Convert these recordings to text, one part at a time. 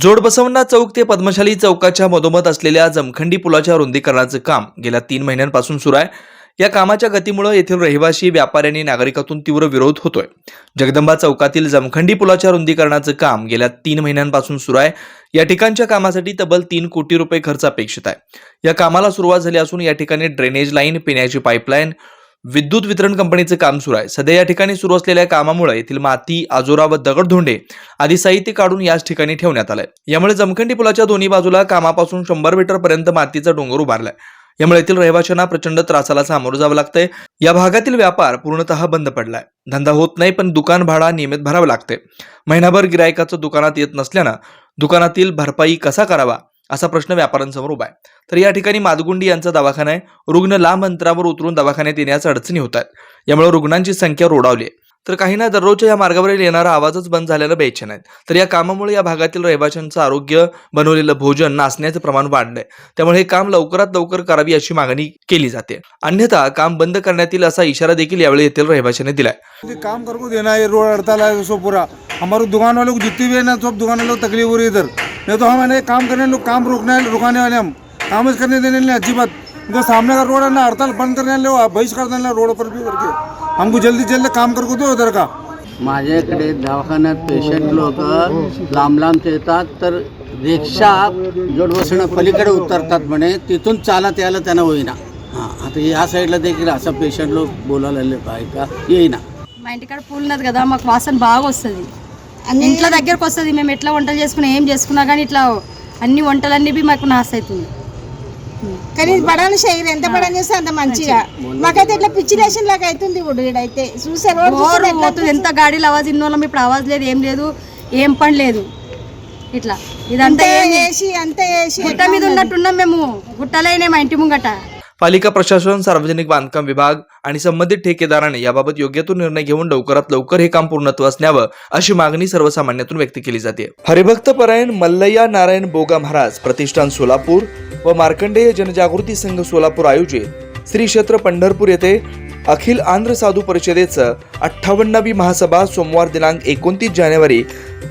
जोडबसवना चौक ते पद्मशाली चौकाच्या मधोमध असलेल्या जमखंडी पुलाच्या रुंदीकरणाचं काम गेल्या 3 महिन्यांपासून सुरू आहे। या कामाच्या गतीमुळे येथील रहिवासी, व्यापारी आणि नागरिकांतून तीव्र विरोध होतोय। जगदंबा चौकातील जमखंडी पुलाच्या रुंदीकरणाचं काम गेल्या 3 महिन्यांपासून सुरू आहे। या ठिकाणच्या कामासाठी तब्बल 3 कोटी रुपये खर्च अपेक्षित आहे। या कामाला सुरुवात झाली असून या ठिकाणी ड्रेनेज लाईन, पिण्याची पाईपलाईन, विद्युत वितरण कंपनीचे काम सुरू आहे। सध्या या ठिकाणी सुरू असलेल्या कामामुळे येथील माती, आजोरा व दगडधोंडे आदी साहित्य काढून याच ठिकाणी ठेवण्यात आलंय। यामुळे जमखंडी पुलाच्या दोन्ही बाजूला कामापासून 100 मीटर पर्यंत मातीचा डोंगर उभारलाय। यामुळे येथील रहिवाशांना प्रचंड त्रासाला सामोरं जावं लागतंय। या भागातील व्यापार पूर्णतः बंद पडलाय। धंदा होत नाही, पण दुकान भाडा नियमित भरावं लागते। महिनाभर गिरायकाचं दुकानात येत नसल्यानं दुकानातील भरपाई कसा करावा असा प्रश्न व्यापाऱ्यांसमोर उभा आहे। तर या ठिकाणी मादगुंडी यांचा दवाखाना आहे। रुग्ण लांब अंतरावर उतरून दवाखान्यात येण्यास अडचणी होत आहेत। यामुळे रुग्णांची संख्या रोडावली आहे। तर काहींना दररोजच्या या मार्गावरील येणारा आवाजच बंद झाल्यानं बेचैन आहेत। तर या कामामुळे या भागातील रहिवाशांचं आरोग्य, बनवलेलं भोजन नासण्याचं प्रमाण वाढलंय। त्यामुळे हे काम लवकरात लवकर करावी अशी मागणी केली जाते। अन्यथा काम बंद करण्यात येईल असा इशारा देखील यावेळी येथील रहिवाशांनी दिलाय। काम करको देना है, रोड हड़ताल है उसको पूरा। हमारे दुकान वालों को जितनी भी है ना, सब दुकान वालों को तकलीफ हो रही है इधर। नहीं तो हम काम करने लोग काम रुकाने वाले, हम काम करने देने नहीं। अच्छी बात जो सामने का रोड है ना, हड़ताल बंद करने लो, बहिष्कार देना रोड पर भी करके हमको जल्दी जल्दी काम करको दो उधर का। माझ्याकडे दवाखान्यात पेशंट लोक लांब लांबचे येतात, तर रिक्षा जोडबसवणं पलीकडे उतरतात म्हणे, तिथून चालत यायला त्यांना होईना। हां, आता या साईडला देखील असं पेशंट लोक बोलायला पाहिजे का येईना। మా ఇంటికాడ పూలు ఉన్నది కదా, మాకు వాసన బాగా వస్తుంది। ఇంట్లో దగ్గరకు వస్తుంది, మేము ఎట్లా వంటలు చేసుకున్నా ఏం చేసుకున్నా కానీ ఇట్లా అన్ని వంటలన్నీ మాకు నాశ అవుతుంది। కానీ పడాలని చేయరు, ఎంత పడని చేస్తే అంత మంచిగా। మాకైతే ఇట్లా పిచ్చిలేషన్ లాగా అవుతుంది ఇప్పుడు ఈడైతే చూసే రోడ్ పోతుంది। ఎంత గాడీలు ఆవాజ్ ఇన్నోళ్ళం, ఇప్పుడు ఆవాజ్ లేదు, ఏం లేదు, ఏం పని లేదు। ఇట్లా ఇదంతా వేసి అంతా వేసి గుట్ట మీద ఉన్నట్టున్నాం మేము, గుట్టలేనే మా ఇంటి ముంగట। पालिका प्रशासन, सार्वजनिक बांधकाम विभाग आणि संबंधित ठेकेदाराने याबाबत योग्य तो निर्णय घेऊन लवकरात लवकर हे काम पूर्णत्वास न्यावं अशी मागणी सर्वसामान्यातून व्यक्त केली जाते। हरिभक्त परायण मल्लय्या नारायण बोगा महाराज प्रतिष्ठान सोलापूर व मार्कंडेय जनजागृती संघ सोलापूर आयोजित श्री क्षेत्र पंढरपूर येथे अखिल आंध्र साधू परिषदेचं 58वी महासभा सोमवार दिनांक 29 जानेवारी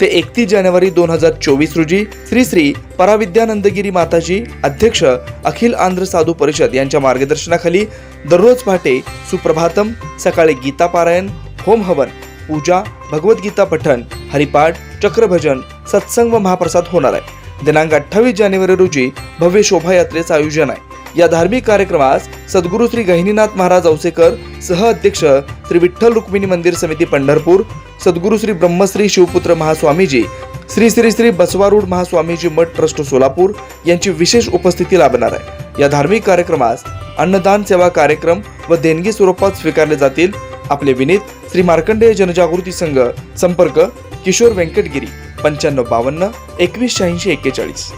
ते 31 जानेवारी 2024 रोजी श्री श्री पराविद्यानंदगिरी माताजी अध्यक्ष अखिल आंध्र साधू परिषद यांच्या मार्गदर्शनाखाली दररोज पहाटे सुप्रभातम, सकाळी गीता पारायण, होम हवन, पूजा, भगवद्गीता पठण, हरिपाठ, चक्रभजन, सत्संग व महाप्रसाद होणार आहे। दिनांक 28 जानेवारी रोजी भव्य शोभायात्रेचं आयोजन आहे। या धार्मिक कार्यक्रमास सद्गुरू श्री गहिनीनाथ महाराज औसेकर, सह अध्यक्ष श्री विठ्ठल रुक्मिणी मंदिर समिती पंढरपूर, सद्गुरू श्री ब्रह्मश्री शिवपुत्र महास्वामीजी, श्री श्री श्री बसवारूढ महास्वामीजी मठ ट्रस्ट सोलापूर यांची विशेष उपस्थिती लाभणार आहे। या धार्मिक कार्यक्रमास अन्नदान सेवा कार्यक्रम व देणगी स्वरूपात स्वीकारले जातील। आपले विनीत श्री मार्कंडेय जनजागृती संघ, संपर्क किशोर व्यंकटगिरी 9552 2186 41।